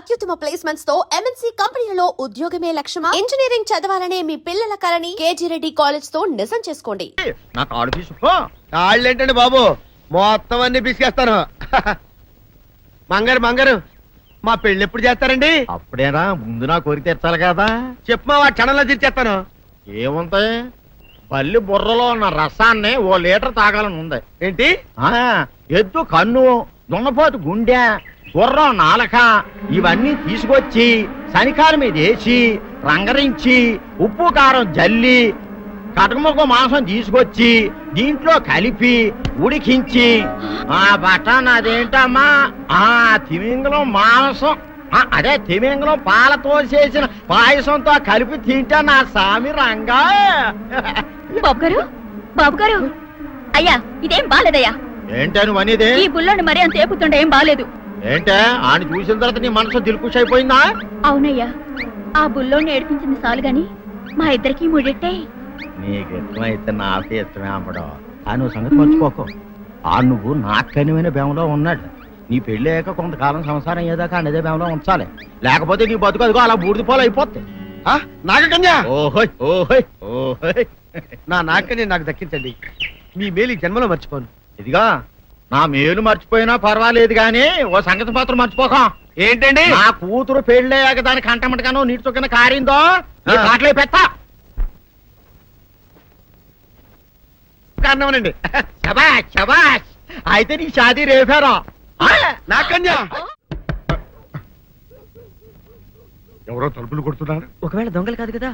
అత్యుత్తమ ప్లేస్మెంట్స్ తో ఎంఎన్సీ కంపెనీలలో ఉద్యోగమే లక్ష్యమా? ఇంజనీరింగ్ చదవాలనే మీ పిల్లల కలని కేజీ రెడ్డి కాలేజ్ తో నిజం చేసుకోండి. నాకు ఆడు తీసుకో. ఏంటండి బాబు, మొత్తం అన్ని పిసికేస్తాను. మంగారు మా పెళ్లి ఎప్పుడు చేస్తారండి? అప్పుడేనా, ముందు నా కోరిక తెచ్చాలి కదా. చెప్పు మా క్షణంలో తీర్చేస్తాను. ఏముంటాయి, బల్లి బుర్రలో ఉన్న రసాన్ని ఓ లీటర్ తాగాలని ఉంది. ఏంటి? ఎద్దు కన్ను, దున్నపోతు గుండె, గుర్రం నాలక ఇవన్నీ తీసుకొచ్చి శనికాల మీద వేసి రంగరించి ఉప్పు కారం జల్లి కటకముక్క మాంసం తీసుకొచ్చి దీంట్లో కలిపి ఉడికించి ఆ బటన్ అదేంటమ్మా తిమింగలం మాంసం అదే తిమింగలం పాలతో చేసిన పాయసంతో కలిపి తింటా నా సామి రంగా. బాబు గారు అయ్యా, ఇదేం బాలేదయ్యా. ఏంటే నువ్వు అనేది? ఈ బుల్లోని మరీ అంత ఏపుతుండే ఏం బాలేదు. ఏంటే ఆయన చూసిన తర్వాత నీ మనసు దిల్కుష్ అయిపోయిందా? అవునయ్యా, ఆ బుల్లోని ఏడిపించింది చాలు గాని మా ఇద్దరికి ముడిట్టే. నీకు ఇష్టమైతే నాకే ఇష్టమే అమ్మడం. ఆ నువ్వు సంగతి మర్చిపోకు. ఆ నువ్వు నాకు కనివైన బేమలో ఉన్నాడు. నీ పెళ్లి అయ్యాక కొంతకాలం సంసారం ఏదాకా అదే బేమలో ఉంచాలి, లేకపోతే నీ బతుకు అదిగో అలా బూడిదిపోలు అయిపోతాయి. నాగకన్యా, ఓహోయ్ ఓహోయ్ ఓహోయ్, నా నాగకన్య నాకు దక్కించండి. మీ మేలు జన్మలో మర్చిపోను. ఇదిగా నా మేలు మర్చిపోయినా పర్వాలేదు గాని ఓ సంగతి మాత్రం మర్చిపోక. ఏంటండి? నా కూతురు పెళ్ళయ్యాక దానికి కంటమటగానో నీటి చొక్కన కారిందో కాట్లే పెట్ట కారణమనండి. శబాష్ శబాష్, అయితే నీ షాదీ రేపారా? నాగకన్యా, ఎవరో తలుపులు కొడుతున్నారు. ఒకవేళ దొంగలు కాదు కదా.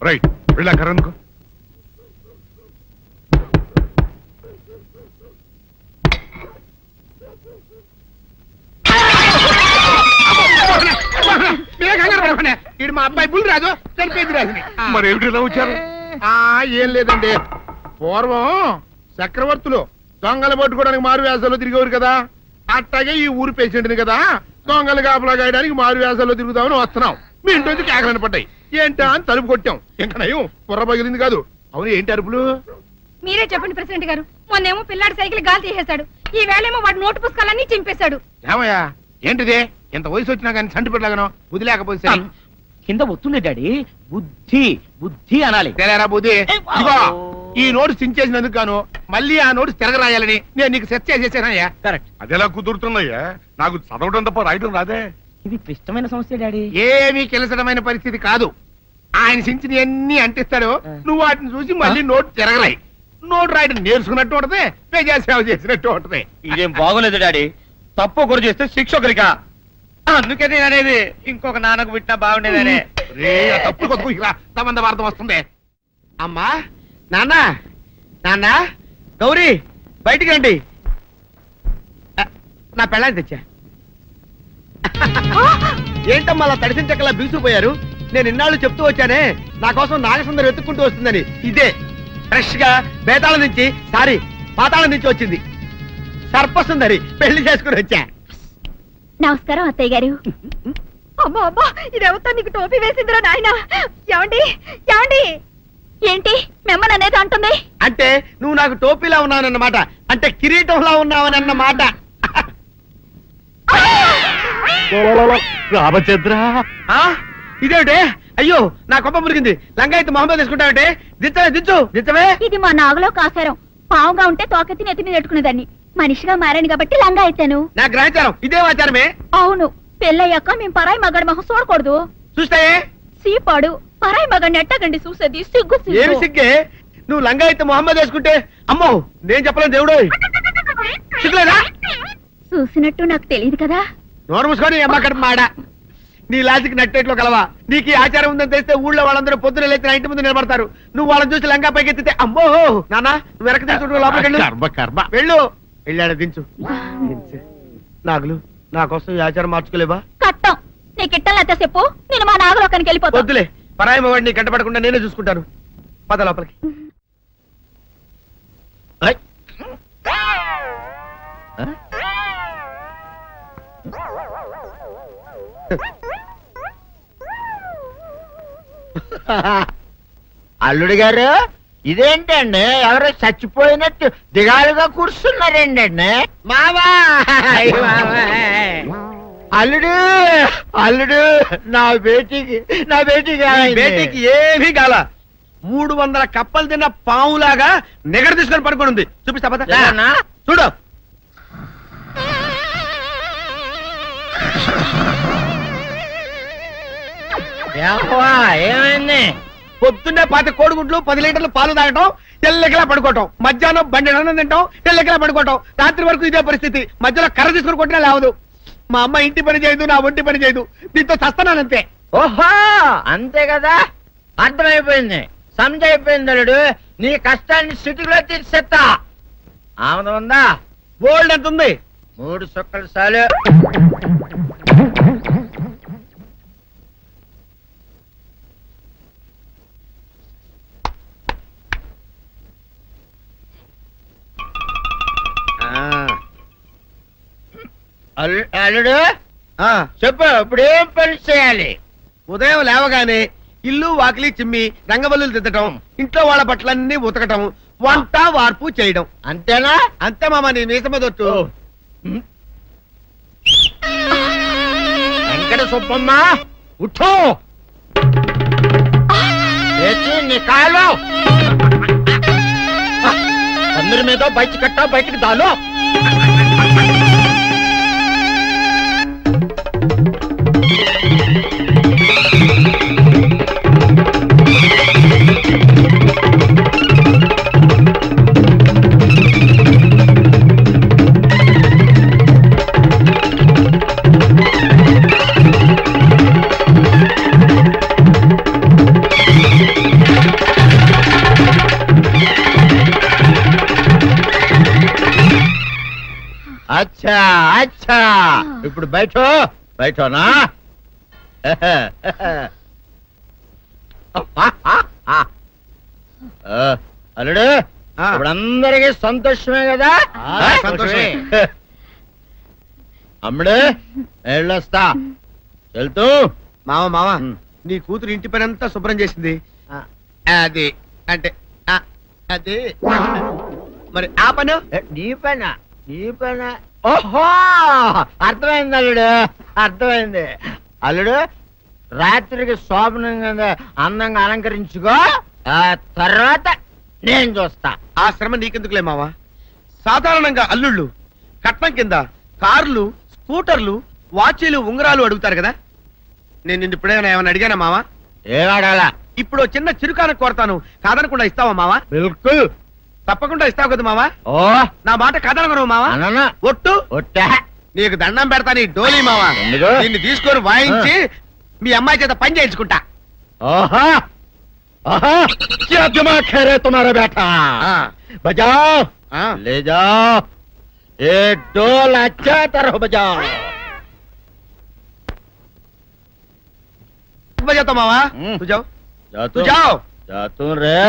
రైట్, వెళ్ళా కరణ్కు. ఇది మా అబ్బాయి బుల్ రాజు చనిపోయింది రాజుని. మరి ఏమిటి ఇలా వచ్చారు? ఏం లేదండి, పూర్వం చక్రవర్తులు దొంగలు పట్టుకోవడానికి మారు వేసాల్లో తిరిగేవారు కదా, అట్టాగే ఈ ఊరు పేషెంట్ని కదా దొంగలు కాపలా గాయడానికి మారు వేసాల్లో తిరుగుదామని వస్తున్నాం. మీ ఇంటి నుంచి కేకలను పడ్డాయి. ఏంటా అని తలుపు కొట్టాం. ఇంకా నయం బుర్ర పగిలింది కాదు. అవును, ఏంటి అరుపులు? మీరే చెప్పండి ప్రెసిడెంట్ గారు. మొన్నేమో పిల్లాడి సైకిల్ గాలి తీసేశాడు, ఈ వేళేమో వాడి నోటు పుస్తకాలన్నీ చింపేశాడు. ఏమయ్యా, ఏంటిదే? ఇంత వయసు వచ్చినా కానీ చంటి పెట్టలాగనో బుద్ధి లేకపోతే కింద వస్తుంది డాడీ. బుద్ధి బుద్ధి అనాలి. తెలేరా బుద్ధి? ఇదిగో, ఈ నోటు చించేసినందుకు గాను మళ్ళీ ఆ నోటు తిరగరాయాలని నేను నీకు సెట్ చేసేసానయ్యా. కరెక్ట్. అదెలా కుదురుతున్నాయ్యా? నాకు చదవడం తప్ప రాయడం రాదే. ఇది క్లిష్టమైన సమస్య డాడీ. ఏమీ కిలసడమైన పరిస్థితి కాదు. ఆయన చించిన ఎన్ని అంటిస్తాడో నువ్వు వాటిని చూసి మళ్ళీ నోటు తిరగరాయి. నోటు రాయడం నేర్చుకున్నట్టు ఉంటది, ప్రజాసేవ చేసినట్టు ఉంటది. ఇదేం బాగోలేదు డాడీ. తప్పు ఒకరు చేస్తే శిక్ష ఒకరికా. అందుకే నేను అనేది ఇంకొక నాన్నకు పుట్టినా బాగుండేదనే. తప్పు వార్త వస్తుంది. అమ్మా, నాన్న, నాన్న, గౌరీ బయటికి రండి. నా పెళ్ళాన్ని తెచ్చా. ఏంటమ్మా అలా తడిసిన చెక్కలా బిగుసిపోయారు? నేను ఇన్నాళ్ళు చెప్తూ వచ్చానే నా కోసం నాగసుందరం వెతుక్కుంటూ వస్తుందని. ఇదే ఫ్రెష్ గా బేతాళం నుంచి పాతాళం నుంచి వచ్చింది సర్పసుందరి. పెళ్లి చేసుకుని వచ్చా. నమస్కారం అత్తయ్య గారు. అమ్మా అమ్మా, ఇదేవతా నీకు టోపీ వేసిందిరా నాయన. ఏమండి ఏమండి, ఏంటి మిమ్మల్ని అనేది అంటుంది? అంటే నువ్వు నాకు టోపీలా ఉన్నావనన్నమాట, అంటే కిరీటంలా ఉన్నావనన్నమాట. రామచంద్ర, ఇదేమిటే? అయ్యో, నా కొప్ప మురిగింది. లంగా అయితే మొహమ్మద్ తీసుకుంటావంటే? దించవే. ఇది మా నాగులో కాసారం. పావుగా ఉంటే తోకెత్తి నెత్తి మీద పెట్టుకునేదాన్ని. మనిషిగా మారాను కాబట్టి లంగా అయితాను. నా గ్రహచారం ఇదే ఆచారమే. అవును, పెళ్ళయ్యాక మేము పరాయి మగాడి మొహం చూడకూడదు. చూస్తాయే సీపాడు పరాయి మగాడిని ఎట్టగండి చూసేది. సిగ్గు ఏమి సిగ్గే? నువ్వు లంగా అయితే మొహమ్మద్ వేసుకుంటే అమ్మో నేను చెప్పలేను దేవుడు. సిగ్గులేదా? చూసినట్టు నాకు తెలియదు కదా. నోరు మూసుకొని అమ్మ కడుపు మాడ. నీ లాజిక్ నట్టేట్లో కలవా? నీకు ఈ ఆచారం ఉందని తెలిస్తే ఊళ్ళో వాళ్ళందరూ పొద్దున లేచి నా ఇంటి ముందు నిలబడతారు. నువ్వు వాళ్ళని చూసి లంగా పైకి ఎత్తితే అమ్మో నాన్న నువ్వు వెనక తీసుకుంటూ లోపలికి వెళ్ళు. వెళ్ళాడు, దించు. నాగులు, నా కోసం ఈ ఆచారం మార్చుకోలేవా? కట్టం నీకు ఇట్టలేతే చెప్పు, నేను మా నాగలోకానికి వెళ్ళిపోతా. వద్దులే, పరాయి వాడిని కంటపడకుండా నేనే చూసుకుంటాను. పద లోపలికి. అల్లుడు గారు, ఇదేంటండి ఎవరో చచ్చిపోయినట్టు దిగాలుగా కూర్చున్నారేంటండి? మావా అల్లుడు అల్లుడు నా బేటీకి బేటీకి ఏమీ గాల 300 కప్పలు తిన్న పావులాగా నిగడ తీసుకొని పడుకొని ఉంది. చూపిస్తా పద. ఏమన్నా? చూడు. ఏమైంది? పొద్దున్నే 10 కోడిగుడ్లు 10 లీటర్లు పాలు తాగటం, తెల్లకిలా పడుకోవటం, మధ్యాహ్నం బండి అన్నం తింటాం, తెల్లకిలా పడుకోవటం, రాత్రి వరకు ఇదే పరిస్థితి. మధ్యలో కర్ర తీసుకుని కొట్టినా లేవదు. మా అమ్మ ఇంటి పని చేయదు, నా ఒంటి పని చేయదు. దీంతో చస్తున్నానంతే. ఓహో అంతే కదా, అర్థమైపోయింది, సమజైపోయింది. అల్లుడు నీ కష్టాన్ని సిటీలో తీర్చేస్తా. ఆమె ఉందా? బోల్డ్ ఎంత ఉంది? 3 సుక్కలు చాలు. అల్లుడు ఆ, చెప్పు, ఇప్పుడు ఏం పని చేయాలి? ఉదయం లేవగానే ఇల్లు వాకిలి చిమ్మి రంగవల్లులు దిద్దటం, ఇంట్లో వాళ్ళ బట్టలన్నీ ఉతకటం, వంట వార్పు చేయడం. అంతేనా? అంతే మామ, నీ మీసమదొట్టు. వెంకట సుబ్బమ్మ ఉఠో, లేచి నీ కాలు అందరి మీద బయట కట్ట, బయటికి దాలో. అచ్చా అచ్చా, ఇప్పుడు బయటనా? అల్లుడు ఇప్పుడు అందరికి సంతోషమే కదా? సంతోషమే. అమ్ముడు వెళ్ళొస్తా, వెళ్తూ. మామ నీ కూతురు ఇంటి పని అంతా శుభ్రం చేసింది. అది అంటే అది మరి ఆ పను నీ పైన ఓహో అర్థమైంది అల్లుడు, అర్థమైంది. అల్లుడు రాత్రికి శోభనంగా అందంగా అలంకరించుకో, ఆ తర్వాత నేను చూస్తా. ఆ శ్రమ నీకెందుకులే మావా. సాధారణంగా అల్లుళ్ళు కట్నం కింద కార్లు, స్కూటర్లు, వాచీలు, ఉంగరాలు అడుగుతారు కదా. నేను నిన్ను ఇప్పుడేమైనా ఏమైనా అడిగానా మావా? ఏడాడాలా? ఇప్పుడు చిన్న చిరుకాన కోరతాను, కాదనకుండా ఇస్తావా మావా? బిల్కుల్ తప్పకుండా ఇస్తావు కదా మావా? ఓ నా మాట కాదనగను మావా. అననా ఒట్టు ఒట్టా. నీకు దండం పెడతా నీ డోలీ మావా. ఎందుకు? దీన్ని తీసుకొని వాయించి మీ అమ్మాయి చేత పని చేయించుకుంటా. ओहा आहा क्या दिमाग है रे तुम्हारा बेटा बजाओ ले जाओ एक डोल अच्छा तरह बजाओ बजाता मावा तू जाओ तू जाओ जातू रे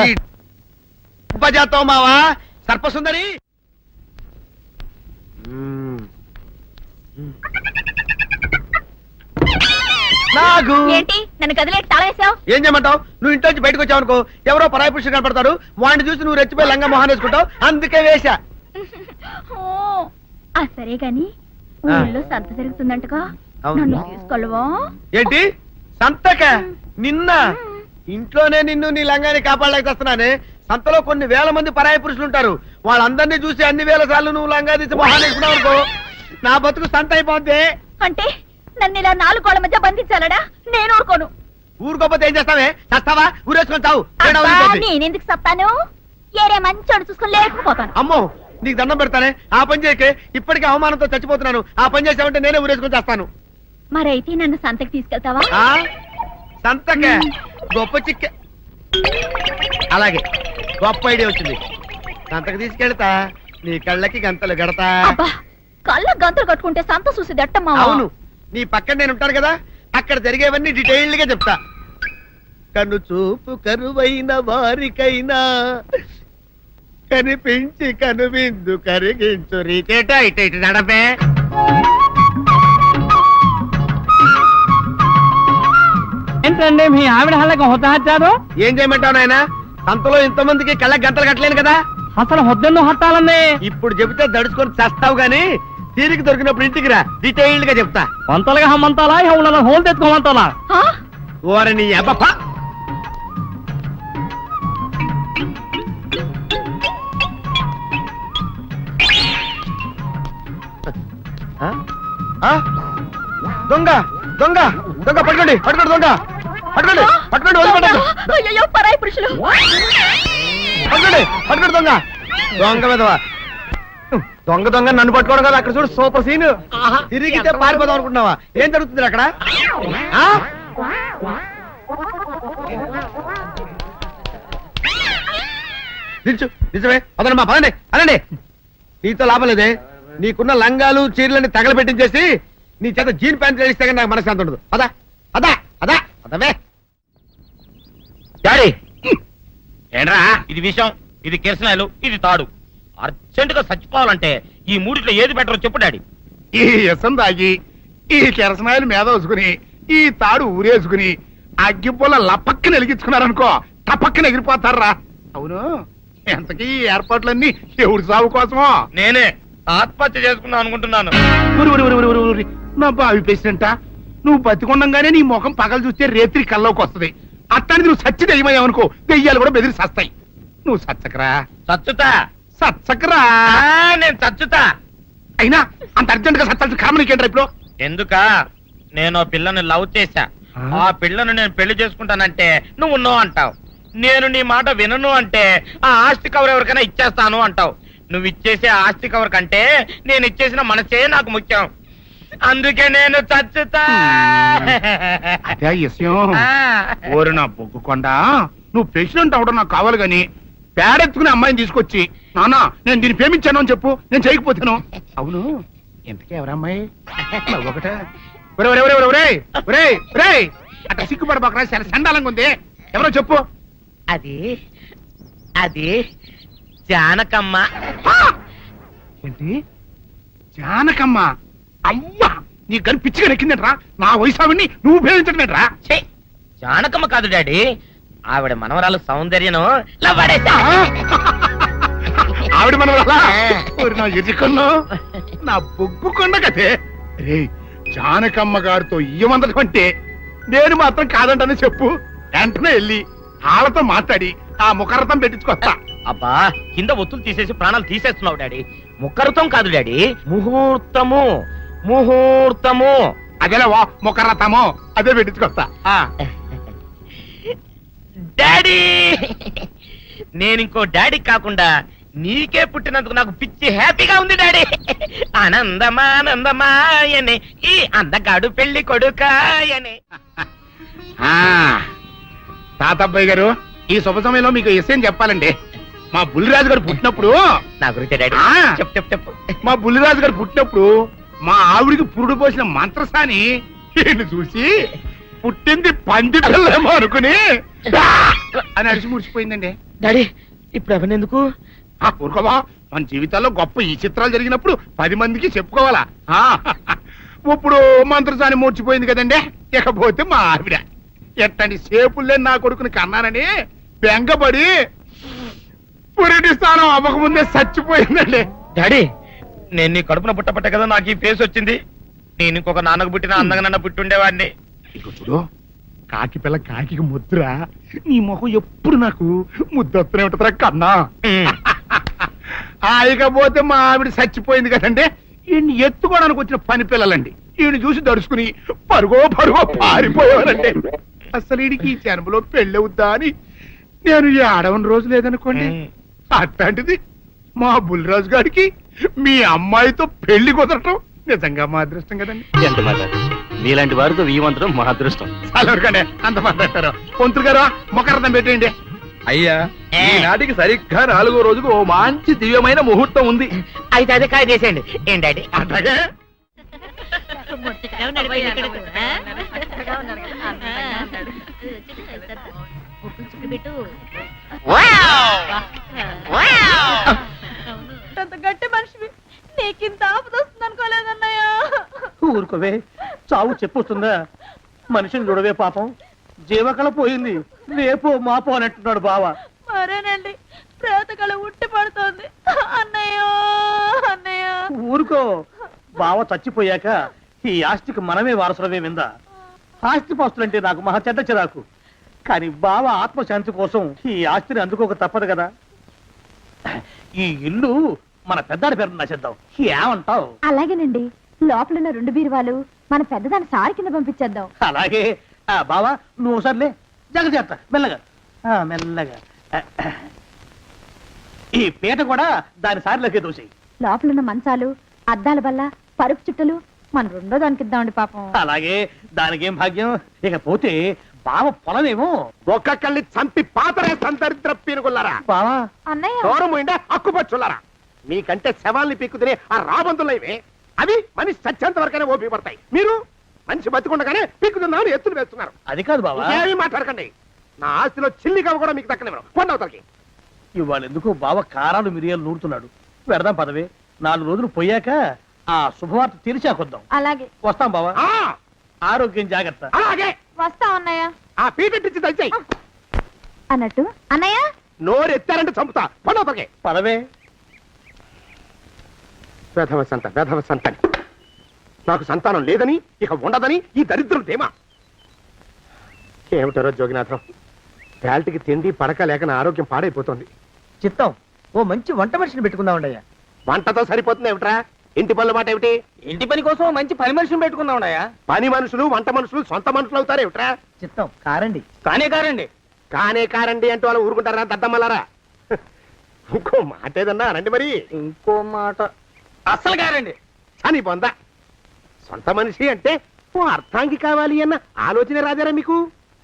बजाता मावा सर्प सुंदरी నాగు ఏంటి నన్ను కదిలేట్ తాళేసావు? ఏం చేయమంటావు? నువ్వు ఇంట్లో నుంచి బయటకు వచ్చావు అనుకో, ఎవరో పరాయి పురుషుడు కనపడతాడు, వాడిని చూసి నువ్వు రెచ్చిపోయి లంగా మొహాన్ వేసుకుంటావు, అందుకే వేశా. సరే గాని ఊళ్ళో సంత జరుగుతుందంటగా, నన్ను తీసుకెళ్ళవా? ఏంటి సంతక? నిన్న ఇంట్లోనే నిన్ను నీ లంగాని కాపాడలేకొస్తున్నానే. సంతలో కొన్ని వేల మంది పరాయి పురుషులు ఉంటారు, వాళ్ళందరినీ చూసి అన్ని వేల సార్లు నువ్వు లంగా తీసి మొహాన్ వేసుకున్నావు అనుకో, నా బతుకు సంత అయిపోద్ది. అంటే నన్ను ఇలా 4 గోళ్ల మధ్య బంధించాలడా? నేను ఊరుకోను. ఊరుకోపోతే ఏం చేస్తావే? చస్తావా? ఊరేసుకొని చావు. నేనెందుకు చెప్తాను? ఏరే మంచోడు చూసుకుని లేకపోతాను. అమ్మో నీకు దండం పెడతానే, ఆ పని చేయకే. ఇప్పటికే అవమానంతో చచ్చిపోతున్నాను, ఆ పని చేసావంటే నేనే ఊరేసుకొని చేస్తాను. మరైతే నన్ను సంతకి తీసుకెళ్తావా? సంతకే గొప్ప చిక్క. అలాగే గొప్ప ఐడియా వచ్చింది. సంతకు తీసుకెళ్తా, నీ కళ్ళకి గంతలు గడతా. అబ్బా, కళ్ళ గంతలు కట్టుకుంటే సంత చూసి దట్టమ్మా. అవును, నీ పక్కన నేను ఉంటాను కదా, అక్కడ జరిగేవన్నీ డీటెయిల్డ్ గా చెప్తా. కన్ను చూపు కరువైన వారికైనా కనిపించి కనువిందు కరిగించు రీతేట ఇట ఇటు నడపే. ఏంటండి మీ ఆవిడ హళ్ళకి హొత్తహచ్చారు? ఏం చేయమంటావు నాయన? సంతలో ఇంతమందికి కళ్ళ గంటలు కట్టలేను కదా. అసలు హొద్దెందుకు హత్తాలండి? ఇప్పుడు చెబితే దడుచుకొని చస్తావు గాని తీరికి దొరికినప్పుడు ఇంటికి రా, డీటెయిల్డ్ గా చెప్తా. వంతలుగా హమ్మంతాలా హోళ్ళ హోల్ తెచ్చుకోమంతాలా ఓరని అబ్బప్ప. ఆ? ఆ? దొంగ దొంగ దొంగ పట్టుకోండి పట్టుకోండి దొంగ పట్టుకోండి పట్టుకోండి వదిలిపెట్టండి. అయ్యో పరాయి పురుషులు. పట్టుకోండి పట్టుకోండి దొంగ దొంగ విధవా. దొంగ దొంగ నన్ను పట్టుకోవడం కదా, అక్కడ చూడు సూపర్ సీన్. తిరిగితే పారిపోదాం అనుకుంటున్నావా? ఏం జరుగుతుంది అక్కడ? ఆ? నిల్చు నిజమే అదనమ్మా, పదండి అనండి. నీతో లాభం లేదే, నీకున్న లంగాలు చీరలని తగలబెట్టించేసి నీ చేత జీన్ ప్యాంట్ వేస్తే కానీ నాకు మనశ్శాంతి ఉండదు. అదా అదా అదా అదవే. డాడీ ఏంట్రా ఇది విషం, ఇది కిరసనాయలు, ఇది తాడు. అర్జెంట్ గా చచ్చిపోవాలంటే ఈ మూడిట్లో ఏది బెటర్ చెప్పు డాడీ. ఈ ఇసం తాగి ఈ కిరసనాయలు మీద వేసుకుని ఈ తాడు ఊరేసుకుని అగ్గిపుల్ల లపక్కన వెలిగించుకున్నారనుకో టపక్కన ఎగిరిపోతారా. అవును, ఎంతకీ ఈ ఏర్పాట్లన్నీ ఎవరి సాగు కోసమో? నేనే ఆత్మహత్య చేసుకుందాం అనుకుంటున్నాను. ఉరి, ఉరి, ఉరి, ఉరి, ఉరి, ఉరి. నా బావి పేసినంట నువ్వు బతికొండంగానే నీ ముఖం పగలు చూస్తే రేత్రి కల్లోకి వస్తుంది. అట్టానికి నువ్వు సచ్చి దెయ్యమయ్యావనుకో దెయ్యాలు కూడా బెదిరి సస్తాయి. నువ్వు సచ్చకరా చచ్చుతా. సచ్చకరా. నేను చచ్చుతా. అయినా అంత అర్జెంట్ గా సత్తాల్సిన కారణం నీకేంట్రా ఇప్పుడు? ఎందుక నేను ఆ పిల్లని లవ్ చేశా. ఆ పిల్లను నేను పెళ్లి చేసుకుంటానంటే నువ్వు నో అంటావు. నేను నీ మాట వినను అంటే ఆ ఆస్తి కవర్ ఎవరికైనా ఇచ్చేస్తాను అంటావు. నువ్వు ఇచ్చేసే ఆస్తి కవర్ కంటే నేను ఇచ్చేసిన మనసే నాకు ముఖ్యం. అందుకే నేను చచ్చుతా. అదే విషయం. ఓరి నా బొగ్గుకొండ, నువ్వు ప్రెసిడెంట్ అవడం నాకు కావాలి గాని పేడెత్తుకునే అమ్మాయిని తీసుకొచ్చి నానా నేను దీన్ని ప్రేమించాను అని చెప్పు, నేను చేయకపోతాను. అవును, ఎంతకే ఎవరమ్మాయి? ఒకటే అట్లా సిగ్గుపడబాకరా, చాలా సండాలంగా ఉంది. ఎవరో చెప్పు. అది అది జానకమ్మ. ఏంటి జానకమ్మ? అమ్మా నీ గని పిచ్చిగా నెక్కిందంట్రా. నా వయసావిని నువ్వు ప్రేమించడమేట్రా? ఛీ, జానకమ్మ కాదు డాడీ, ఆవిడ మనవరాలు సౌందర్యను ఆవిడ మన నా ఎదుకున్నా నా బొగ్గుకొండ కదే. రే జానకమ్మ గారితో ఇయ్యమందడం అంటే నేను మాత్రం కాదంటని చెప్పు. వెంటనే వెళ్ళి వాళ్ళతో మాట్లాడి ఆ ముఖరథం పెట్టించుకొస్తా. అబ్బా కింద ఒత్తులు తీసేసి ప్రాణాలు తీసేస్తున్నావు డాడీ. ముఖరుతం కాదు డాడీ, ముహూర్తము. ముహూర్తము అదేలా ముఖరథము, అదే పెట్టించుకొస్తా. డాడీ నేను ఇంకో డాడీ కాకుండా నీకే పుట్టినందుకు నాకు పిచ్చి హ్యాపీగా ఉంది డాడీ. ఆనందమానందమాయనే ఈ అందగాడు పెళ్లి కొడుకాయనే. తాతబ్బాయి గారు, ఈ శుభ సమయంలో మీకు విషయం చెప్పాలండి. మా బుల్లిరాజు గారు పుట్టినప్పుడు నా గురించి డాడీ చెప్పు చెప్పు చెప్పు. మా బుల్లిరాజు గారు పుట్టినప్పుడు మా ఆవిడికి పురుడు పోసిన మంత్రసాని ఈయన చూసి పుట్టింది పంది పిల్లేమో అనుకుని అని అడిచి ముడిచిపోయిందండి. డాడీ ఇప్పుడు అవన్నీ ఎందుకు? ఊరుకోవా, మన జీవితాల్లో గొప్ప ఈ చిత్రాలు జరిగినప్పుడు 10 మందికి చెప్పుకోవాలా. ఇప్పుడు మంత్రసాని మూర్చిపోయింది కదండి. ఇకపోతే మా ఆవిడ ఎట్టండి సేపుల్లే నా కొడుకుని కన్నానని బెంగపడి పురిటి స్థానం అవ్వకముందే చచ్చిపోయిందండి. డాడీ నేను నీ కడుపున పుట్టపట్ట కదా నాకు ఈ ఫేస్ వచ్చింది. నేను ఇంకొక నాన్నకు పుట్టిన అందంగా నన్ను పుట్టుండేవాడిని. ఇక చూడు, కాకి పిల్ల కాకి ముద్ర, నీ మొహం ఎప్పుడు నాకు ముద్దొత్తనే ఉంటుందిరా కన్నా. ఇకపోతే మా ఆవిడ చచ్చిపోయింది కదండి. ఈయన్ని ఎత్తుకోవడానికి వచ్చిన పని పిల్లలండి. ఈయన చూసి దడుచుకుని పరుగో పారిపోయేవారండి. అసలు ఈడికి ఈ జన్మలో పెళ్ళవుద్దా అని నేను ఈ ఆడవని రోజు లేదనుకోండి. అట్లాంటిది మా బుల్లిరాజు గారికి మీ అమ్మాయితో పెళ్లి కుదరటం నిజంగా మా అదృష్టం కదండి. ఎంత మాట, నీలాంటి వారితో వీమంతరం మా అదృష్టం. చాలూరుగానే అంత మాట్లాడతారు. పొంతులు గారు మొకరదం పెట్టేయండి. అయ్యా ఈనాటికి సరిగ్గా 4వ రోజుకు ఓ మంచి దివ్యమైన ముహూర్తం ఉంది. అయితే అదే కాయ చేసేయండి. ఏం డాడీ? అట్లాగే గట్టి మనిషివి, నీకింత ఆపద వస్తుంది అనుకోలేదన్నయ్యా. ఊరుకోవే, చావు చెప్పొస్తుందా? మనిషిని చూడవే పాపం, జీవకళ పోయింది. రేపు మాపో అంటున్నాడు బావ. మరేనండి, ప్రేతకళ ఉట్టి పడుతోంది అన్నయ్య. అన్నయ్య ఊరుకో, బావ చచ్చిపోయాక ఈ ఆస్తికి మనమే వారసులమే విందా. ఆస్తి పాస్తులంటే నాకు మహా చెడ్డ చిరాకు. కానీ బావ ఆత్మశాంతి కోసం ఈ ఆస్తిని అందుకోక తప్పదు కదా. ఈ ఇల్లు మన పెద్దాడి పేరు నచ్చేద్దాం. ఏమంటావు? అలాగేనండి. లోపలున్న 2 బీరువాలు మన పెద్దదాని సారి కింద పంపించేద్దాం. అలాగే. బావా నువ్వు సర్లే, జాగ్రత్త, మెల్లగా మెల్లగా. ఈ పీట కూడా దాని సారిలోకి దూసి. లోపలున్న మంచాలు, అద్దాల బల్ల, పరుపు చుట్టలు మన 2వ దానికి ఇద్దామండి పాపం. అలాగే. దానికేం భాగ్యం. ఇకపోతే బావ పొలమేమో ఒక్కొక్కళ్ళని చంపి పాతరేస్తాను దరిద్ర పీనుకున్నారా. బావా. అన్నయ్య దూరం ఉండే హక్కుపచ్చులారా. మీకంటే శవాల్ని పీక్కుతినే ఆ రాబందులు ఇవే. అవి మనిషి చచ్చేంత వరకనే ఓపి పడతాయి. మీరు మనిషి బతికుండగానే పీక్కుతుందామని ఎత్తులు వేస్తున్నారు. అది కాదు బావా. ఏమీ మాట్లాడకండి. నా ఆస్తిలో చిల్లి కవ్వ కూడా మీకు దక్కనివ్వరు. కొండవతలకి. ఇవాళ ఎందుకో బావ కారాలు మిరియాలు నూరుతున్నాడు. పెడదాం పదవే. 4 రోజులు పోయాక ఆ శుభవార్త తీర్చాకొద్దాం. అలాగే. వస్తాం బావా. ఆ, ఆరోగ్యం జాగ్రత్త. అలాగే. వస్తా అన్నయ్య. ఆ పీటెట్టించి దయచేయి. అన్నట్టు అన్నయ్య, నోరు ఎత్తారంటే చంపుతా. కొండవతలకి. పదవే. వేధవ సంతని. నాకు సంతానం లేదని, ఇక ఉండదని ఈ దరిద్రుడు ధీమా. ఏమిటారో జోగినాథం, వేల్టికి తిండి పడక లేక నా ఆరోగ్యం పాడైపోతుంది. చిత్తం ఓ మంచి వంట మనిషిని పెట్టుకుందామండయ్యా. వంటతో సరిపోతుంది ఏమిట్రా? ఇంటి పనుల మాట ఏమిటి? ఇంటి పని కోసం మంచి పని మనిషిని పెట్టుకుందామండయ్యా. పని మనుషులు వంట మనుషులు సొంత మనుషులు అవుతారు ఏమిట్రా? చిత్తం కారండి. కారండి. కానే కారండి అంటూ వాళ్ళు ఊరుకుంటారా దద్దమ్మలారా? ఇంకో మాట ఏదన్నా రండి మరి. ఇంకో మాట అస్సలు కారండి. అని పొందా. సొంత మనిషి అంటే ఓ అర్థాంగి కావాలి అన్న ఆలోచన రాజారా మీకు?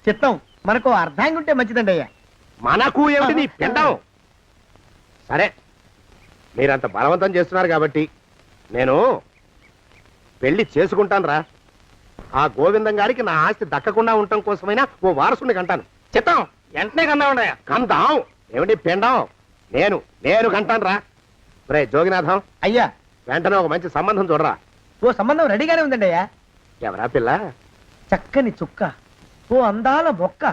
చిత్తం మనకు అర్ధాంగి ఉంటే మంచిదండి అయ్యా. మనకు ఏమిటి నీ పిండం? సరే, మీరంత బలవంతం చేస్తున్నారు కాబట్టి నేను పెళ్లి చేసుకుంటాను రా. ఆ గోవిందం గారికి నా ఆస్తి దక్కకుండా ఉండటం కోసమైనా ఓ వారసుని కంటాను. చిత్తం వెంటనే కన్నామండయ్యా. కందాం ఏమిటి పిండం? నేను కంటాను రా. రే జోగినాథం, అయ్యా వెంటనే ఒక మంచి సంబంధం చూడరా. ఓ సంబంధం రెడీగానే ఉందండి అయ్యా. ఎవరా పిల్ల? చక్కని చుక్క, ఓ అందాల మొక్క,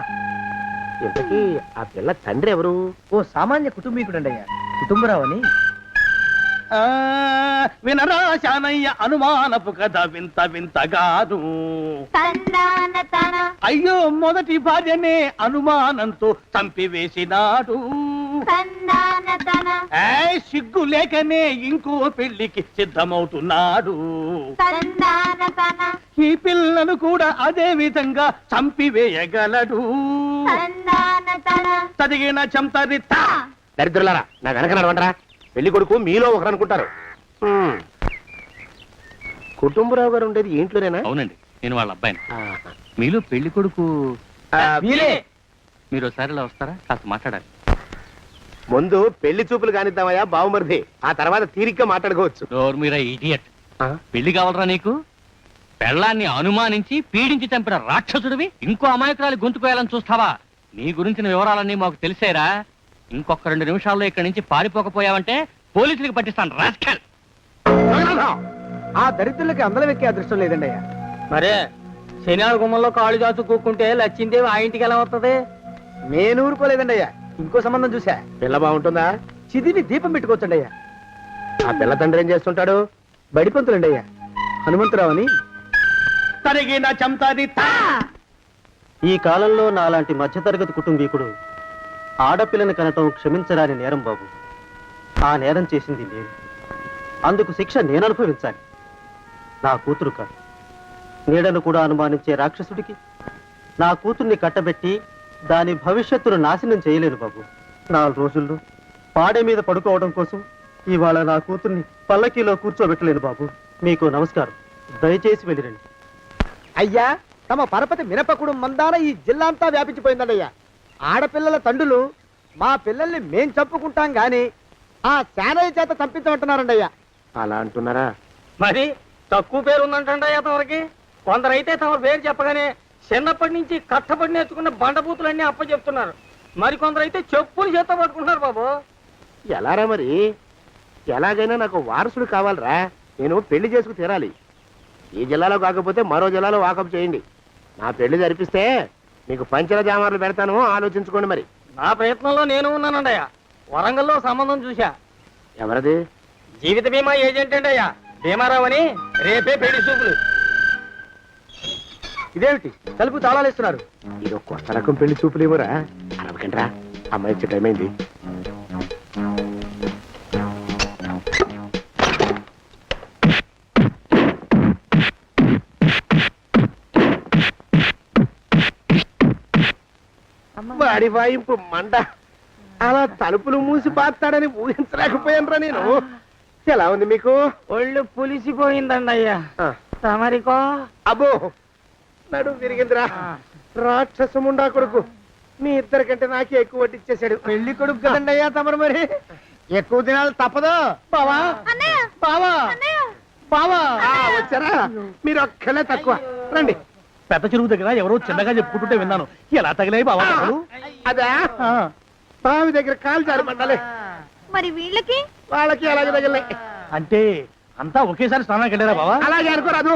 ఇంతకీ ఆ పిల్ల తండ్రి ఎవరు? ఓ సామాన్య కుటుంబీకుడండి అయ్యా. కుటుంబరావు అని. వినరా శానయ్య అనుమానపు కథ వింత వింతగాదు. అయ్యో మొదటి భార్యనే అనుమానంతో చంపివేసినాడు. సిగ్గు లేకనే ఇంకో పెళ్లికి సిద్ధమవుతున్నాడు. ఈ పిల్లను కూడా అదే విధంగా చంపివేయగలడు. తదిగిన చంతరిత. దరిద్రులారా, నా వెనక నడవండరా. పెళ్లి కొడుకు మీలో ఒకరు అనుకుంటారు. కుటుంబరావు గారు ఉండేది ఇంట్లోనేనా? అవునండి, నేను వాళ్ళ అబ్బాయిని. ఆహా. మీలో పెళ్లి కొడుకు మీరే. మీరు ఒకసారి ఇలా వస్తారా? కాస్త మాట్లాడాలి. ముందు పెళ్లి చూపులు కానిద్దామయ్యా బావుమరిది. ఆ తర్వాత తీరిగ్గా మాట్లాడుకోవచ్చు. డోర్ మీరా ఇడియట్. ఆ? పెళ్లి కావాలరా నీకు? పెళ్ళాన్ని అనుమానించి పీడించి చంపిన రాక్షసుడివి ఇంకో అమాయకురాలు గొంతుకోయాలని చూస్తావా? నీ గురించిన వివరాలన్నీ మాకు తెలిసేరా. ఇంకొక 2 నిమిషాల్లో ఇక్కడి నుంచి పారిపోకపోయావంటే పోలీసులకు పట్టిస్తాను. రాస్కల్. జగన్నాథం! ఆ దరిద్రులకి అందలం ఎక్కే అదృష్టం లేదండి అయ్యా. మరే శనివార గుమ్మంలో కాళ్ళు చాచు కూకుంటే లచ్చిందేవి ఆ ఇంటికి ఎలా వస్తుంది? నేను ఊరుకోలేదండి అయ్యా. ఇంకో సంబంధం చూసా. పిల్ల బాగుంటుందా? చిదివి దీపం పెట్టుకోవచ్చండి అయ్యా. ఆ పిల్ల తండ్రి ఏం చేస్తుంటాడు? బడిపంతులండి అయ్యా. హనుమంతరావు అని. తరిగిన చంతరిత. ఈ కాలంలో నాలాంటి మధ్యతరగతి కుటుంబీకుడు ఆడపిల్లని కనటం క్షమించరాని నేరం బాబు. ఆ నేరం చేసింది నేను. అందుకు శిక్ష నేను అనుభవించాలి. నా కూతురు కాదు. నీడను కూడా అనుమానించే రాక్షసుడికి నా కూతుర్ని కట్టబెట్టి దాని భవిష్యత్తును నాశనం చేయలేను బాబు. 4 రోజుల్లో పాడే మీద పడుకోవడం కోసం ఇవాళ నా కూతుర్ని పల్లకీలో కూర్చోబెట్టలేను బాబు. మీకు నమస్కారం. దయచేసి వెళ్ళిరండి. అయ్యా తమ పరపతి మినపకుడు మందాన ఈ జిల్లా అంతా వ్యాపించిపోయిందండి అయ్యా. ఆడపిల్లల తండ్రులు మా పిల్లల్ని మేం చంపుకుంటాం గాని ఆ శానయ్య చేత చంపించమంటున్నారండి అయ్యా. అలా అంటున్నారా? మరి తక్కువ పేరు ఉందంటండి అయ్యా తమరికి. కొందరైతే తమ పేరు చెప్పగానే చిన్నప్పటి నుంచి కట్టబడి నేర్చుకున్న బండబూతులన్నీ అప్పచెప్తున్నారు. మరి కొందరైతే చెప్పులు చేత పట్టుకుంటున్నారు బాబు. ఎలారా మరి? ఎలాగైనా నాకు వారసుడు కావాలరా. నేను పెళ్లి చేసుకు తీరాలి. ఈ జిల్లాలో కాకపోతే మరో జిల్లాలో వాకప్ చేయండి. నా పెళ్లి జరిపిస్తే మీకు పంచల జామార్లు పెడతాను. ఆలోచించుకోండి మరి. నా ప్రయత్నంలో నేను ఉన్నానండి అయ్యా. వరంగల్లో సంబంధం చూశా. ఎవరది? జీవిత బీమా ఏజెంట్ అండి అయ్యా. భీమారావు అని రేపే పెళ్లి చూపులు. ఇదేమిటి తలుపు తాళాలు ఇస్తున్నారు? ఇది ఒక కొత్త రకం పెళ్లి చూపులేమోరా. అరవకండ్రా, అమ్మాయి వచ్చే టైం అయింది. వాడి వాయింపు మండ. అలా తలుపులు మూసి పాతాడని ఊహించలేకపోయానురా నేను. ఎలా ఉంది మీకు? ఒళ్ళు పులిసిపోయిందండి అయ్యా. తమరికో? అబ్బో, నడు విరిగిందిరా. రాక్షసముండా కొడుకు మీ ఇద్దరికంటే నాకే ఎక్కువ వడ్డిచ్చేశాడు. పెళ్లి కొడుకు కదండి అయ్యా తమరు, మరి ఎక్కువ దినాలు తప్పదు. బావా బావా బావా వచ్చారా? మీరు ఒక్కలే తక్కువ. రండి. పెద్ద చెరువు దగ్గర ఎవరో చిన్నగా చెప్పుకుంటుంటే విన్నాను. ఎలా తగిలాయి బావా దెబ్బలు? అదా బావి దగ్గర కాలు జారి పడ్డాలే. మరి వీళ్ళకి? వాళ్ళకి అలాగే తగిలే. అంటే అంతా ఒకేసారి స్నానానికి వెళ్ళారా బావా? అలాగే అనుకోరాదు.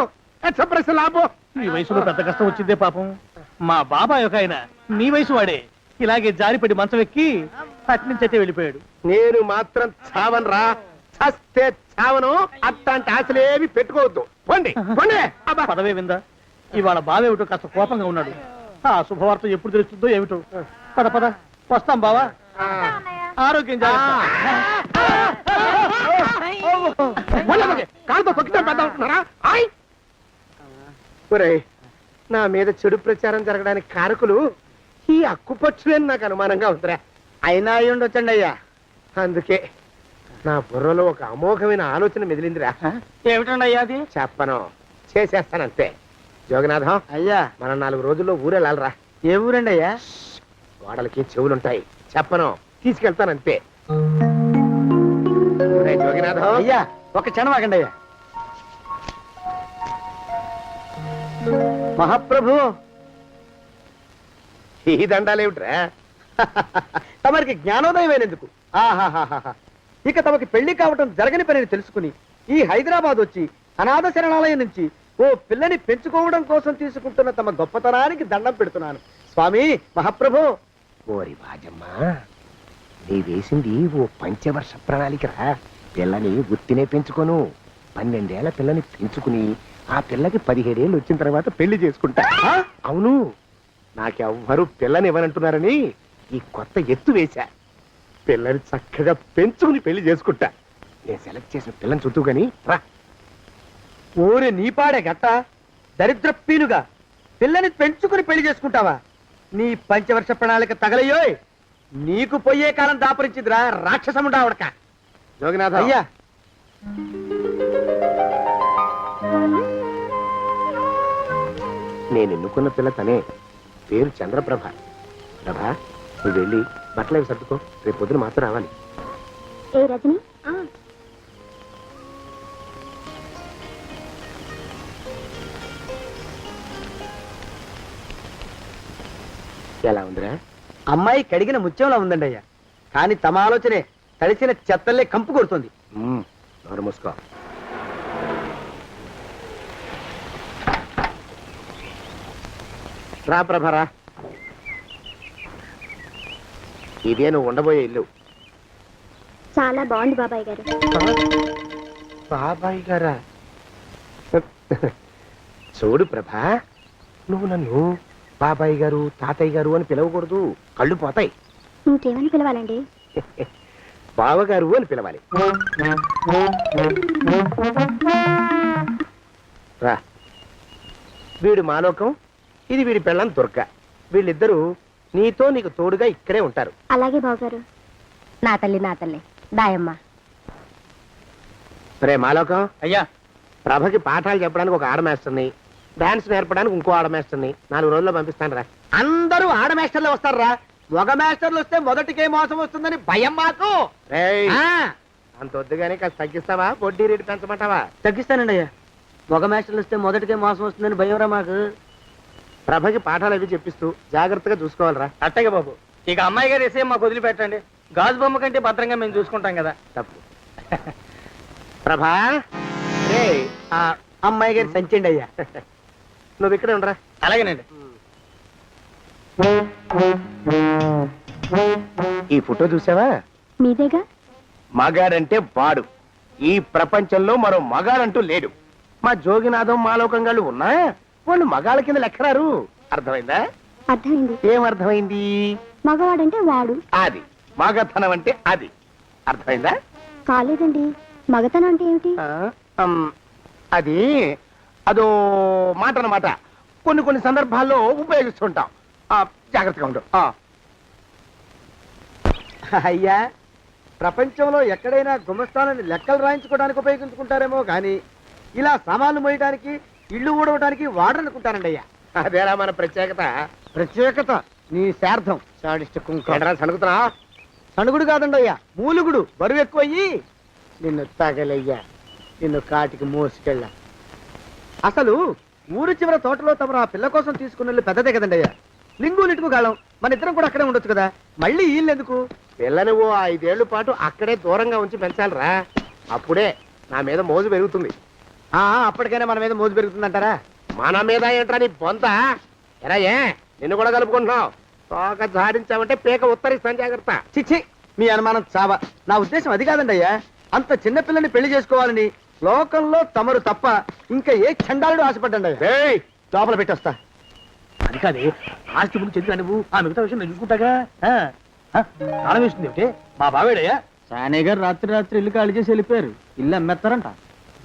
ప్రశ్న లాభం. ఈ వయసులో పెద్ద కష్టం వచ్చిందే పాపం. మా బాబాయ్ ఒక ఆయన నీ వయసు వాడే ఇలాగే జారిపడి మంచం ఎక్కి అట్నుంచి అయితే వెళ్ళిపోయాడు. నేను మాత్రం చావనరా. చస్తే చావను. అట్లాంటి ఆశలేమి పెట్టుకోవద్దు. పోండి పోండి. అబ్బా. పదవే విందా, ఇవాళ బావేమిటో కాస్త కోపంగా ఉన్నాడు. ఆ శుభవార్త ఎప్పుడు తెలుస్తుందో ఏమిటో. పద పద వస్తాం బావా. ఆరోగ్యం జాగ్రత్త. కాలుతో తొక్కితే పెద్ద ఉంటున్నారా? ఒరేయ్, నా మీద చెడు ప్రచారం జరగడానికి కారకులు ఈ అక్కుపచ్చులేని నాకు అనుమానంగా ఉందిరా. అయినా అయి ఉండొచ్చండి అయ్యా. అందుకే నా బుర్రలో ఒక అమోఘమైన ఆలోచన మెదిలిందిరా. ఏమిటండి అయ్యా అది? చెప్పను, చేసేస్తానంతే. జోగనాథం అయ్యా, మనం 4 రోజుల్లో ఊరెళ్ళాలరా. ఏ ఊరండి అయ్యా? గోడలకి చెవులుంటాయి. చెప్పను, తీసుకెళ్తానంతే. ఒరేయ్ జోగినాథం. అయ్యా ఒక క్షణం ఆగండి అయ్యా. మహాప్రభు, ఈ దండాలేమిట్రా? తమరికి జ్ఞానోదయమైనందుకు ఆహాహాహా. ఇక తమకి పెళ్లి కావటం జరగని పనిని తెలుసుకుని ఈ హైదరాబాద్ వచ్చి అనాథ శరణాలయం నుంచి ఓ పిల్లని పెంచుకోవడం కోసం తీసుకుంటున్న తమ గొప్పతనానికి దండం పెడుతున్నాను స్వామి. మహాప్రభు. ఓరి బాజమ్మ, నీ వేసింది ఓ పంచవర్ష ప్రణాళికరా. పిల్లని గుర్తినే పెంచుకోను. 12 ఏళ్ల పిల్లని పెంచుకుని ఆ పిల్లకి 17 ఏళ్ళు వచ్చిన తర్వాత పెళ్లి చేసుకుంటా. అవును, నాకెవ్వరూ పిల్లని ఇవ్వనంటున్నారని ఈ కొత్త ఎత్తు వేశా. పిల్లని చక్కగా పెంచుకుని పెళ్లి చేసుకుంటా. నేను సెలెక్ట్ చేసిన పిల్లని చుట్టూ గాని రా. ఊరి నీపాడే గట్ట దరిద్రపీనుగా పిల్లని పెంచుకుని పెళ్లి చేసుకుంటావా? నీ పంచవర్ష ప్రణాళిక తగలయ్యోయ్. నీకు పోయే కాలం దాపరించిందిరా రాక్షసముడా ఉడక. జోగినాథ అయ్యా, నేను ఎన్నుకున్న పిల్ల తనే. పేరు చంద్రప్రభ. ప్రభ, నువ్వు వెళ్ళి బట్టలు అవి సర్దుకో. రేపు పొద్దున మాత్రం రావాలి. ఏ రజని? ఎలా ఉందిరా? అమ్మాయి కడిగిన ముత్యంలా ఉందండి అయ్యా. కానీ తమ ఆలోచనే తడిసిన చెత్తల్లే కంపు కొడుతుంది. నోరు మూసుకో. రా ప్రభరా, ఇదే నువ్వు ఉండబోయే ఇల్లు. చాలా బాగుంది బాబాయ్ గారు. బాబాయ్ గారా? చూడు ప్రభా, నువ్వు నన్ను బాబాయ్ గారు తాతయ్య గారు అని పిలవకూడదు. కళ్ళు పోతాయి. ఇంకేమని పిలవాలండి? బావగారు అని పిలవాలి. రా. వీడు మాలోకం, ఇది వీడి పెళ్ళం దుర్గ. వీళ్ళిద్దరూ నీతో నీకు తోడుగా ఇక్కడే ఉంటారు. అలాగే బావగారు. నా తల్లి దాయమ్మ. రే మాలోకం, అయ్యా, ప్రభకి పాఠాలు చెప్పడానికి ఒక ఆడమేస్టర్ని, డాన్స్ నేర్పడానికి ఇంకో ఆడమేస్టర్ని 4 రోజుల్లో పంపిస్తాను రా. అందరూ ఆడ మాస్టర్లు వస్తారా? మగ మాస్టర్లు వస్తే మొదటికే మోసం వస్తుందని భయం మాకు. రేయ్, ఆ, అంత వద్దుగానే కాస్త తగ్గిస్తావా? వడ్డీ రేటు పెంచమంటావా? తగ్గిస్తానండి అయ్యా. మగ మాస్టర్లు వస్తే మొదటికే మోసం వస్తుందని భయంరా మాకు. ప్రభకి పాఠాలు అవి చెప్పిస్తూ జాగ్రత్తగా చూసుకోవాలరా. అట్టగే బాబు. ఇక అమ్మాయి గారు వేసే మాకు వదిలిపెట్టండి. గాజు బొమ్మ కంటే భద్రంగా మేము చూసుకుంటాం కదా. తప్పు. ప్రభా, రేయ్, ఆ అమ్మాయి గారి సంచండి అయ్యా. నువ్వు ఇక్కడే ఉండరా. అలాగేనండి. ఈ ఫోటో చూసావా? మీదేగా? మగాడంటే వాడు, ఈ ప్రపంచంలో మరో మగాడంటూ లేడు. మా జోగినాథం మాలోకంగాళ్ళు ఉన్నా వాళ్ళు మగాళ్ళ కింద లెక్కరారు. అర్థమైందా? అర్థమైంది. ఏం అర్థమైంది? మగవాడంటే వాడు. అది మగతనం అంటే అది. అర్థమైందా? కాలేదండి. మగతనం అంటే ఏమిటి? అది అదో మాట అన్నమాట. కొన్ని కొన్ని సందర్భాల్లో ఉపయోగిస్తుంటాం. జాగ్రత్తగా ఉండు. అయ్యా, ప్రపంచంలో ఎక్కడైనా గుమస్థానాన్ని లెక్కలు రాయించుకోవడానికి ఉపయోగించుకుంటారేమో కానీ ఇలా సామాన్లు మోయడానికి, ఇల్లు ఊడవడానికి వాడనుకుంటానండి అయ్యా. అదేరా మన ప్రత్యేకత. ప్రత్యేకత నీ శార్థం. సణుగుతున్నా? సణుగుడు కాదండి అయ్యా, మూలుగుడు. బరువు ఎక్కువయ్యి నిన్ను తగలయ్యా, నిన్ను కాటికి మోసుకెళ్ళా. అసలు ఊరు చివర తోటలో తమరు ఆ పిల్ల కోసం తీసుకున్న పెద్దదే కదండి అయ్యా. లింగు లిటుకు గాలం. మన ఇద్దరం కూడా అక్కడే ఉండొచ్చు కదా, మళ్ళీ వీళ్ళెందుకు? పిల్లని ఓ 5 ఏళ్ల పాటు అక్కడే దూరంగా ఉంచి పెంచాలిరా. అప్పుడే నా మీద మోజు పెరుగుతుంది. అప్పటికైనా మన మీద మోజు పెరుగుతుందంటారా? మన మీద ఏంట్రా నీ బొంత? ఎరా ఏ నిన్ను కూడా కలుపుకుంటున్నావు. తోక జాడించావంటే పీక ఉత్తరిస్తాను, జాగ్రత్త. చిచ్చి, మీ అనుమానం చావా. నా ఉద్దేశం అది కాదండి అయ్యా. అంత చిన్న పిల్లని పెళ్లి చేసుకోవాలని లోకంలో తమరు తప్ప ఇంకా ఏ చండాలుడు ఆశపడ్డండి అయ్యా. లోపల పెట్టొస్తా. అది కాదే, ఆస్తి ముందు చెందిన నువ్వు ఆ మిగతా విషయం నేను చూసుకుంటాగా. తాళం వేస్తుంది ఏమిటి? మా బావేడయ్యా. సానే గారు రాత్రి ఇల్లు ఖాళీ చేసి వెళ్ళిపోయారు. ఇల్లు అమ్మేస్తారంట.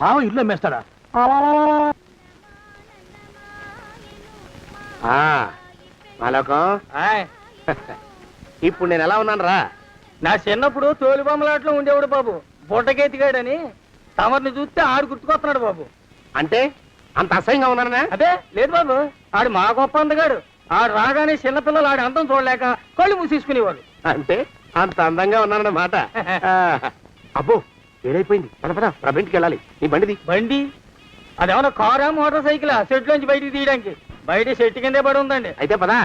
బావ ఇల్లు అమ్మేస్తాడా? మాలోకం, ఇప్పుడు నేను ఎలా ఉన్నాను రా? నా చిన్నప్పుడు తోలు బొమ్మలాట్లో ఉండేవాడు బాబు, బుట్టకెత్తిగాడని. తమరిని చూస్తే ఆడు గుర్తుకొస్తున్నాడు బాబు. అంటే అంత అసహ్యంగా ఉన్నానా? అదే లేదు బాబు, ఆడు మా గొప్ప అందగాడు. ఆడు రాగానే చిన్నపిల్లలు ఆడి అందం చూడలేక కళ్ళు మూసేసుకునేవాడు. అంటే అంత అందంగా ఉన్నానన్నమాట. అబ్బో ఏడైపోయింది. పద పద, ప్రబింటికి వెళ్ళాలి. నీ బండిది. బండి అదేమన్నా కారా మోటార్ సైకిలా సెట్ లోంచి బయటికి తీయడానికి? బయట చెట్టు కిందే పడి ఉందండి. అయితే పదా.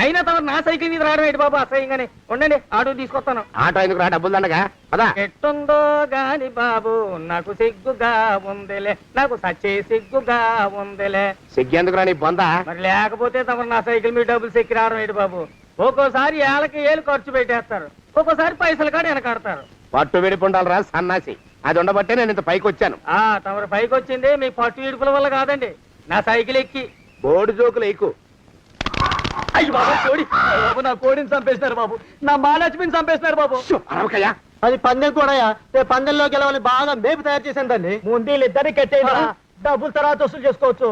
అయినా తమరు నా సైకిల్ మీద రావడం ఏంటి బాబు అసహ్యంగానే. ఉండండి, ఆటో తీసుకొస్తాను. ఆటో ఎందుకు రా, డబ్బులు దండగా. పదా. ఎట్టుందో గాని బాబు నాకు సిగ్గుగా ఉందిలే, నాకు సచ్చే సిగ్గుగా ఉందిలే. సిగ్గెందుకు రా నీ బొందా? మరి లేకపోతే తమరు నా సైకిల్ మీద డబ్బులు సెక్కి రావడం ఏంటి బాబు? ఒక్కోసారి ఏళ్ళకి ఏళ్ళు ఖర్చు పెట్టేస్తారు, ఒక్కోసారి పైసలు కాడ వెనకాడతారు. పట్టు విడిపుండాలరా సన్నాసి. అది ఉండబట్టే నేను ఇంత పైకి వచ్చాను. తమరు పైకి వచ్చింది మీ పట్టు ఇడుపుల వల్ల కాదండి, నా సైకిల్ ఎక్కి. బోర్డు జోకులు ఎక్కువ. అయ్యి బాబు కోడి, బాబు నా కోడిని చంపేస్తున్నారు బాబు, నా మహాలక్ష్మిని చంపేస్తున్నారు బాబు. అరవకయ్యా. అది పందెం కూడా పందెంలో గెలవని బాగా మేపు తయారు చేశాను దాన్ని. ముందు వీళ్ళిద్దరిని కట్టేయరా, డబ్బులు తర్వాత వసూలు చేసుకోవచ్చు.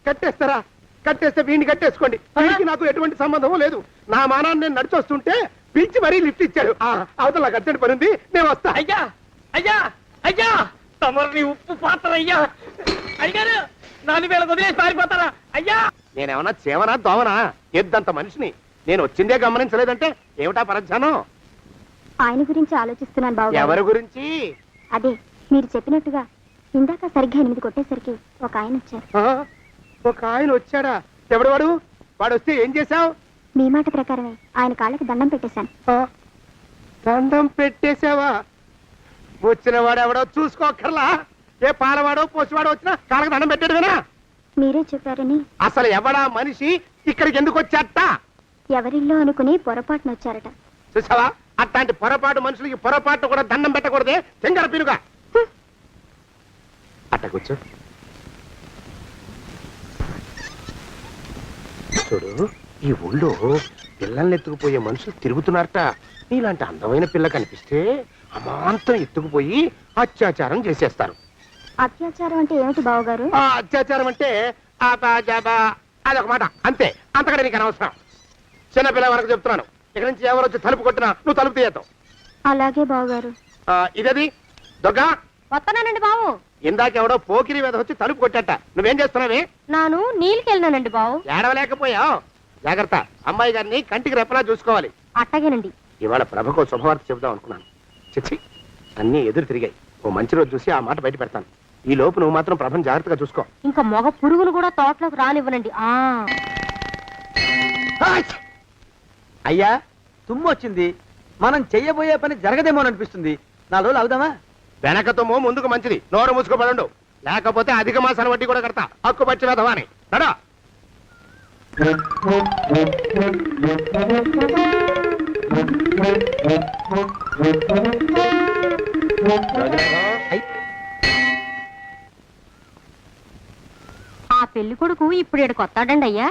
కట్టేస్తారా? కట్టేస్తే వీడిని కట్టేసుకోండి. వీడికి నాకు ఎటువంటి సంబంధం లేదు. నా మానాన్ని నేను నడిచొస్తుంటే పిలిచి మరీ లిఫ్ట్ ఇచ్చాడు. అవతల నాకు అర్జెంట్ పని ఉంది, నేను వస్తా. అయ్యా అయ్యా అయ్యా, తమరిని ఉప్పు పాత్ర అయ్యా. అయ్యారు నాలుగు వేల వదిలేసి పారిపోతారా అయ్యా? నేనేమన్నా చేవనా దోవనా? ఎద్దంత మనిషిని. నేను వచ్చిందే గమనించలేదంటే ఏమిటా పరధ్యానం? ఆయన గురించి ఆలోచిస్తున్నాను బాబు. ఎవరి గురించి? అదే మీరు చెప్పినట్టుగా ఇందాక సరిగ్గా 8 కొట్టేసరికి ఒక ఆయన వచ్చారు. ఒక ఆయన వచ్చాడా? ఎవడు వాడు? వాడు వస్తే ఏం చేశావు? మీ మాట ప్రకారమే ఆయన కాళ్ళకి దండం పెట్టేశాను. దండం పెట్టేశావా? వచ్చిన వాడు ఎవడో చూసుకోకర్లా. ఏ పాలవాడో పోసివాడో వచ్చినా కాళ్ళకి దండం పెట్టాడువేనా? మీరే చెప్పారని. అసలు ఎవడా మనిషి? ఇక్కడికి ఎందుకు వచ్చాట? ఎవరిల్లో అనుకుని పొరపాటున వచ్చారట. చూసావా, అట్లాంటి పొరపాటు మనుషులకి పొరపాటు కూడా దండం పెట్టకూడదే. చెంగర పినుగా అట్టకొచ్చు. చూడు, ఈ ఊళ్ళో పిల్లల్ని ఎత్తుకుపోయే మనుషులు తిరుగుతున్నారట. నీలాంటి అందమైన పిల్ల కనిపిస్తే అమాంతం ఎత్తుకుపోయి అత్యాచారం చేసేస్తారు. అత్యాచారం అంటే ఏమిటి బావగారు? అత్యాచారం అంటే అదొక మాట అంతే. అంతకంటే నీకు అనవసరం. చిన్నపిల్ల వరకు చెప్తున్నాను. ఇక్కడ నుంచి ఎవరు వచ్చి తలుపు కొట్టినా నువ్వు తలుపు తీయతావు. అలాగే బావగారు. ఇదది దొంగ. వస్తున్నానండి బావు. ఇందాకెవడో పోకిరి మీద వచ్చి తలుపు కొట్టట. నువ్వేం చేస్తున్నావే? నాను నీళ్ళకి వెళ్ళినానండి బావు. ఏడవలేకపోయావు. జాగ్రత్త, అమ్మాయి గారిని కంటికి రెప్పలా చూసుకోవాలి. అట్టగేనండి. ఇవాళ ప్రభకు శుభవార్త చెబుదాం అనుకున్నాను. చిచ్చి, అన్నీ ఎదురు తిరిగాయి. ఓ మంచి రోజు చూసి ఆ మాట బయట పెడతాను. ఈ లోపు నువ్వు మాత్రం ప్రభను జాగ్రత్తగా చూసుకో. ఇంకా మగ పురుగును కూడా తోటలోకి రానివ్వనండి. అయ్యా, తుమ్ము వచ్చింది. మనం చెయ్యబోయే పని జరగదేమో అనిపిస్తుంది. 4 రోజులు అవుదామా? వెనక తుమ్ము ముందుకు మంచిది. నోరు మూసుకోబడండు, లేకపోతే అధిక మాసాల వడ్డీ కూడా కడతా. హక్కు పచ్చి వేధవా అని నడా. పెళ్లి కొడుకు ఇప్పుడు ఇక్కడికి వస్తాడండి అయ్యా.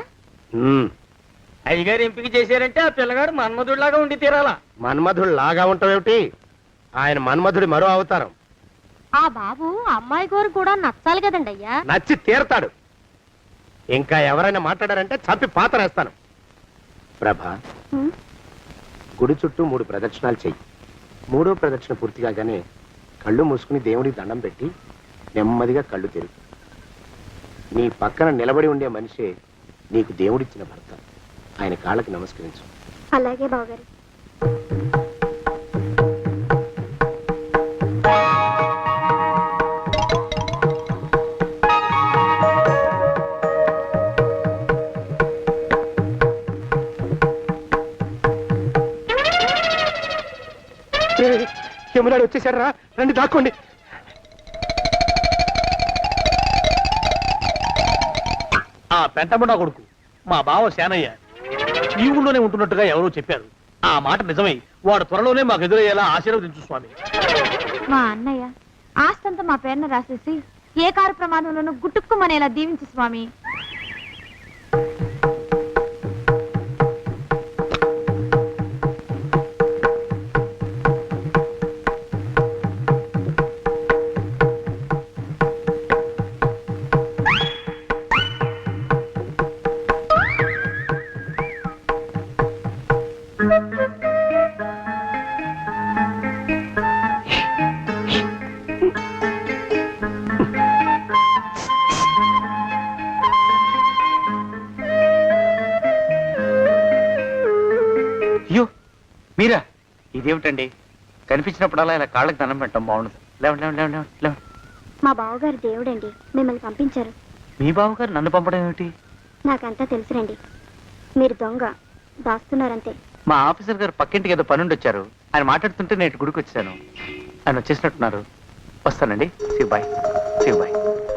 అయ్యగారు ఎంపిక చేశారంటే ఆ పిల్లగాడు మన్మధుడిలాగా ఉండి తీరాలా. మన్మధుడు లాగా ఉంటావేమిటి? ఆయన మన్మధుడి మరో అవతారం. ఆ బాబు అమ్మాయి గారు కూడా నచ్చాలి కదండి అయ్యా. నచ్చి తీరతాడు. ఇంకా ఎవరైనా మాట్లాడారంటే చంపి పాతరేస్తాను. ప్రభా, గుడి చుట్టూ 3 ప్రదక్షిణాలు చెయ్యి. 3వ ప్రదక్షిణ పూర్తి కాగానే కళ్ళు మూసుకుని దేవుడికి దండం పెట్టి నెమ్మదిగా కళ్ళు తెరుగు. నీ పక్కన నిలబడి ఉండే మనిషే నీకు దేవుడిచ్చిన భర్త. ఆయన కాళ్ళకి నమస్కరించు. అలాగే బావగారు. యమునాడు వచ్చేసాడు రా, రండి దాక్కోండి. ఆ పెంటబడా కొడుకు మా బావ శానయ్య ఈ ఊళ్ళోనే ఉంటున్నట్టుగా ఎవరో చెప్పారు. ఆ మాట నిజమై వాడు త్వరలోనే మాకు ఎదురయ్యేలా ఆశీర్వదించు స్వామి. మా అన్నయ్య ఆస్తంతా మా పేరున రాసేసి ఏ కారు ప్రమాదంలోనూ గుట్టుక్కుమనేలా దీవించు స్వామి. అయ్యో మీరా? ఇదేమిటండి, కనిపించినప్పుడల్లా ఇలా కాళ్ళకి దండం పెట్టడం బాగుండదు. లేవండి లేవండి లేవండి లేవండి. మా బావగారు దేవుడండి, మిమ్మల్ని పంపించారు. మీ బావగారు నన్ను పంపడం ఏమిటి? నాకంతా తెలుసురండి. మీరు దొంగ దాస్తున్నారంతే. మా ఆఫీసర్ గారు పక్కింటికి ఏదో పనుండి వచ్చారు. ఆయన మాట్లాడుతుంటే నేను గుడికి వచ్చాను. ఆయన వచ్చేసినట్టున్నారు. వస్తానండి. బాయ్.